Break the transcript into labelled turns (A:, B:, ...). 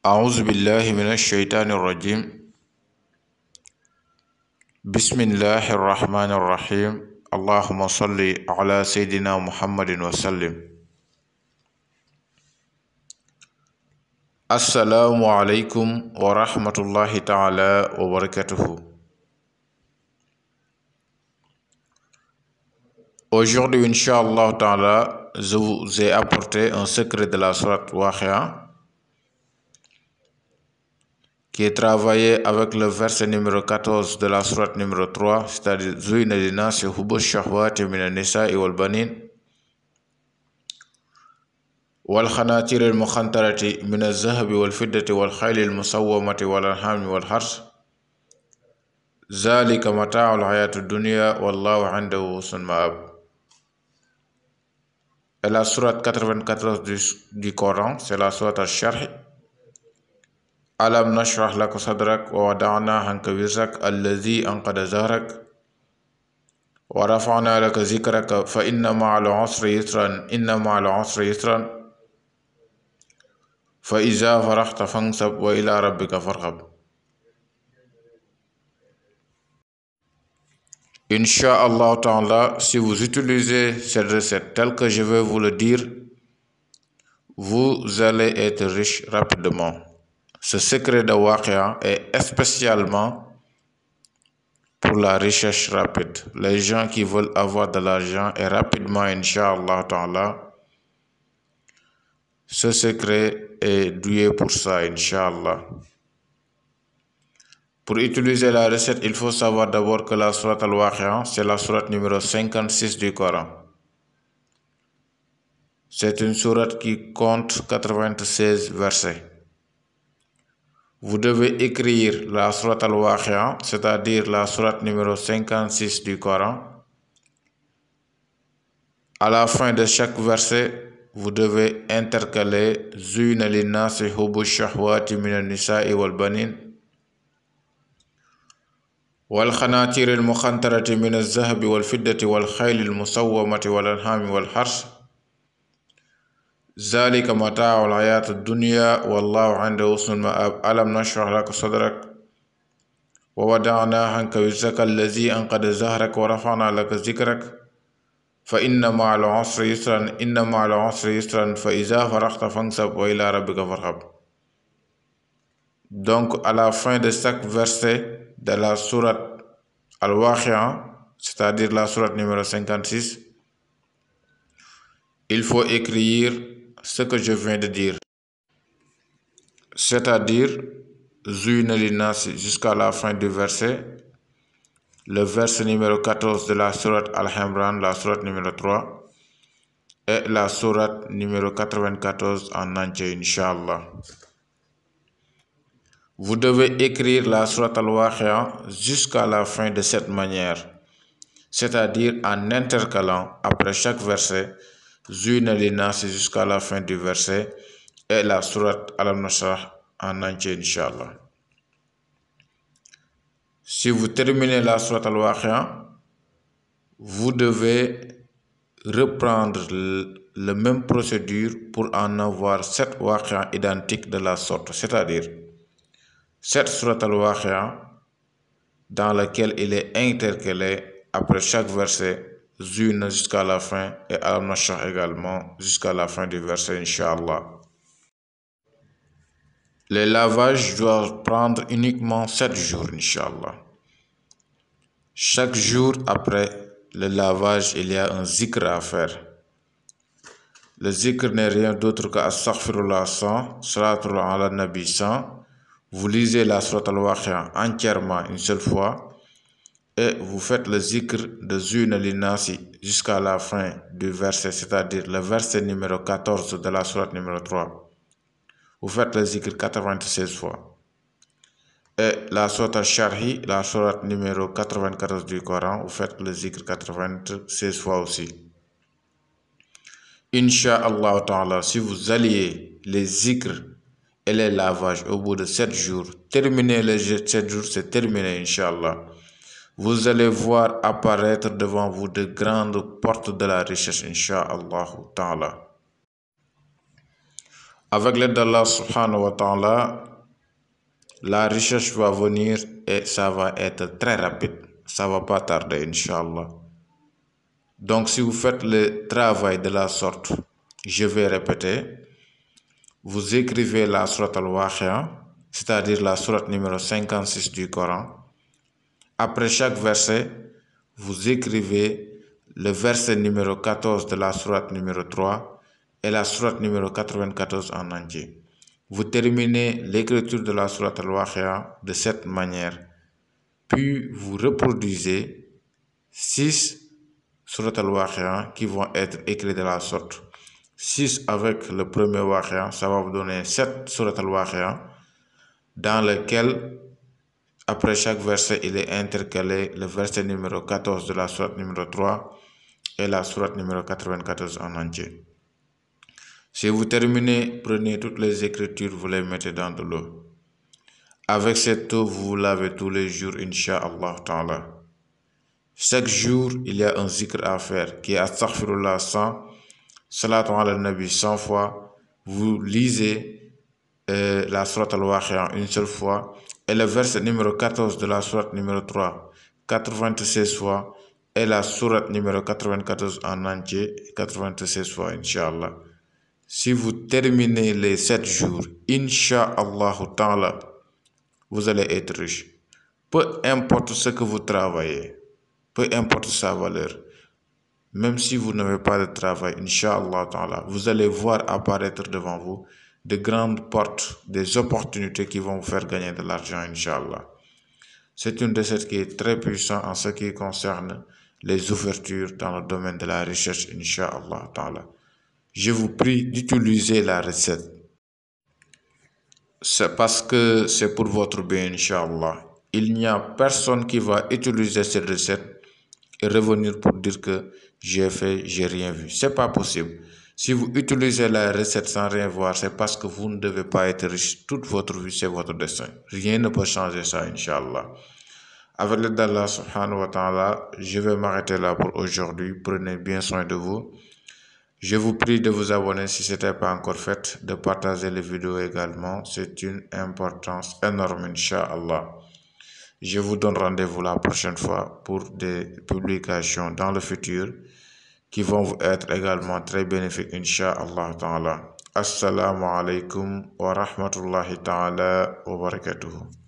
A: أعوذ بالله من الشيطان الرجيم. بسم الله الرحمن الرحيم. اللهم صل على سيدنا محمد وسلم. السلام عليكم ورحمة الله تعالى وبركاته. Aujourd'hui, Inch'Allah Ta'ala, je vous ai apporté un secret de la sourate Waqi'a qui est travaillé avec le verset numéro 14 de la sourate numéro 3, c'est-à-dire Zuyna linnasi hubbu shahwati mina nisa'i wal banin wal khanatir al mukhantarati min az-zahabi wal fiddati wal khayli al musawwamati wal an'ami wal harth zalika mata'ul hayati dunya wallahu 'indahu husnul ma'ab. Et la sourate 94 du Coran, c'est la sourate al-Sharh. Alam nashrah laka sadrak wa wada'na anka wizrak alladhi anqada zahrak wa rafa'na laka zikraka fa inna ma'al usri yusran inna ma'al usri yusran fa iza faraghta fansab wa ila rabbika farghab. Inch'Allah Ta'ala, si vous utilisez cette recette telle que je vais vous le dire, vous allez être riche rapidement. Ce secret de Waqi'a est spécialement pour la recherche rapide. Les gens qui veulent avoir de l'argent et rapidement, Inch'Allah Ta'ala, ce secret est doué pour ça, Inch'Allah. Pour utiliser la recette, il faut savoir d'abord que la sourate Al-Waqi'a, c'est la sourate numéro 56 du Coran. C'est une sourate qui compte 96 versets. Vous devez écrire la sourate Al-Waqi'a, c'est-à-dire la sourate numéro 56 du Coran. À la fin de chaque verset, vous devez intercaler Zuyna linnasi hubbu shahwati mina nisa'i wal banin wal khanatir al mukhantarati min az-zahabi wal fiddati wal khayli al musawwamati wal an'ami wal harth zalika mata'ul hayati dunya wallahu 'indahu husnul ma'ab. Alam nashrah laka sadrak wa wada'na anka wizraka alladhi anqada zahrak wa rafa'na laka zikrak fa inna ma'al usri yusran inna ma'al usri yusran fa iza faraghta fansab wa ila rabbika farghab. Donc à la fin de chaque verset de la sourate Al-Waqi'a, c'est-à-dire la sourate numéro 56, il faut écrire ce que je viens de dire, c'est-à-dire Zuyna linnasi jusqu'à la fin du verset, le verset numéro 14 de la sourate Al-Imran, la sourate numéro 3, et la sourate numéro 94 en entier, Inch'Allah. Vous devez écrire la sourate Al-Waqi'a jusqu'à la fin de cette manière, c'est-à-dire en intercalant après chaque verset Zuyna linnasi jusqu'à la fin du verset et la sourate Alam Nashrah en entier, Inch'Allah. Si vous terminez la sourate Al-Waqi'a, vous devez reprendre la même procédure pour en avoir 7 Waqi'a identiques de la sorte, c'est-à-dire 7 sourate Al-Waqi'a dans laquelle il est intercalé après chaque verset Zuyna jusqu'à la fin et Alam Nashrah également jusqu'à la fin du verset, Inch'Allah. Les lavages doivent prendre uniquement 7 jours, Inch'Allah. Chaque jour après le lavage, il y a un zikr à faire. Le zikr n'est rien d'autre que Astaghfirullah 100, Salatul ala Nabi 100. Vous lisez la sourate Al-Waqi'a entièrement une seule fois et vous faites le zikr de Zuyna linnasi jusqu'à la fin du verset, c'est-à-dire le verset numéro 14 de la sourate numéro 3. Vous faites le zikr 96 fois. Et la sourate Al-Sharhi, la sourate numéro 94 du Coran, vous faites le zikr 96 fois aussi. Inch'Allah Ta'ala, si vous alliez les zikrs et les lavages au bout de 7 jours, terminez les 7 jours, c'est terminé, Inch'Allah. Vous allez voir apparaître devant vous de grandes portes de la richesse, Inch'Allah Ta'ala. Avec l'aide d'Allah subhanahu wa ta'ala, la recherche va venir et ça va être très rapide. Ça va pas tarder, Inch'Allah. Donc, si vous faites le travail de la sorte, je vais répéter, vous écrivez la sourate Al-Waqi'a, c'est-à-dire la sourate numéro 56 du Coran. Après chaque verset, vous écrivez le verset numéro 14 de la sourate numéro 3 et la sourate numéro 94 en entier. Vous terminez l'écriture de la sourate Al-Waqi'a de cette manière. Puis vous reproduisez 6 sourates Al-Waqi'a qui vont être écrites de la sorte. 6 avec le premier Waqi'a, ça va vous donner 7 sourates Al-Waqi'a dans lequel, après chaque verset, il est intercalé le verset numéro 14 de la sourate numéro 3 et la sourate numéro 94 en entier. Si vous terminez, prenez toutes les écritures, vous les mettez dans de l'eau. Avec cette eau, vous lavez tous les jours, Inch'Allah Ta'ala. Chaque jour, il y a un zikr à faire qui est Astaghfirullah 100, Salatu ala Nabi 100 fois. Vous lisez la sourate Al-Waqi'a une seule fois et le verset numéro 14 de la sourate numéro 3, 96 fois et la sourate numéro 94 en entier, 96 fois, Inch'Allah. Si vous terminez les 7 jours, Inch'Allah Ta'ala, vous allez être riche. Peu importe ce que vous travaillez, peu importe sa valeur, même si vous n'avez pas de travail, Inch'Allah Ta'ala, vous allez voir apparaître devant vous de grandes portes, des opportunités qui vont vous faire gagner de l'argent, Inch'Allah. C'est une recette qui est très puissante en ce qui concerne les ouvertures dans le domaine de la recherche, Inch'Allah Ta'ala. Je vous prie d'utiliser la recette. C'est parce que c'est pour votre bien, Inch'Allah. Il n'y a personne qui va utiliser cette recette et revenir pour dire que j'ai fait, j'ai rien vu. C'est pas possible. Si vous utilisez la recette sans rien voir, c'est parce que vous ne devez pas être riche toute votre vie, c'est votre destin. Rien ne peut changer ça, Inch'Allah. Avec l'aide d'Allah subhanahu wa ta'ala, je vais m'arrêter là pour aujourd'hui. Prenez bien soin de vous. Je vous prie de vous abonner si ce n'était pas encore fait, de partager les vidéos également. C'est une importance énorme, Inch'Allah. Je vous donne rendez-vous la prochaine fois pour des publications dans le futur qui vont vous être également très bénéfiques, Inch'Allah Ta'ala. Assalamu alaikum wa rahmatullahi ta'ala wa barakatuhu.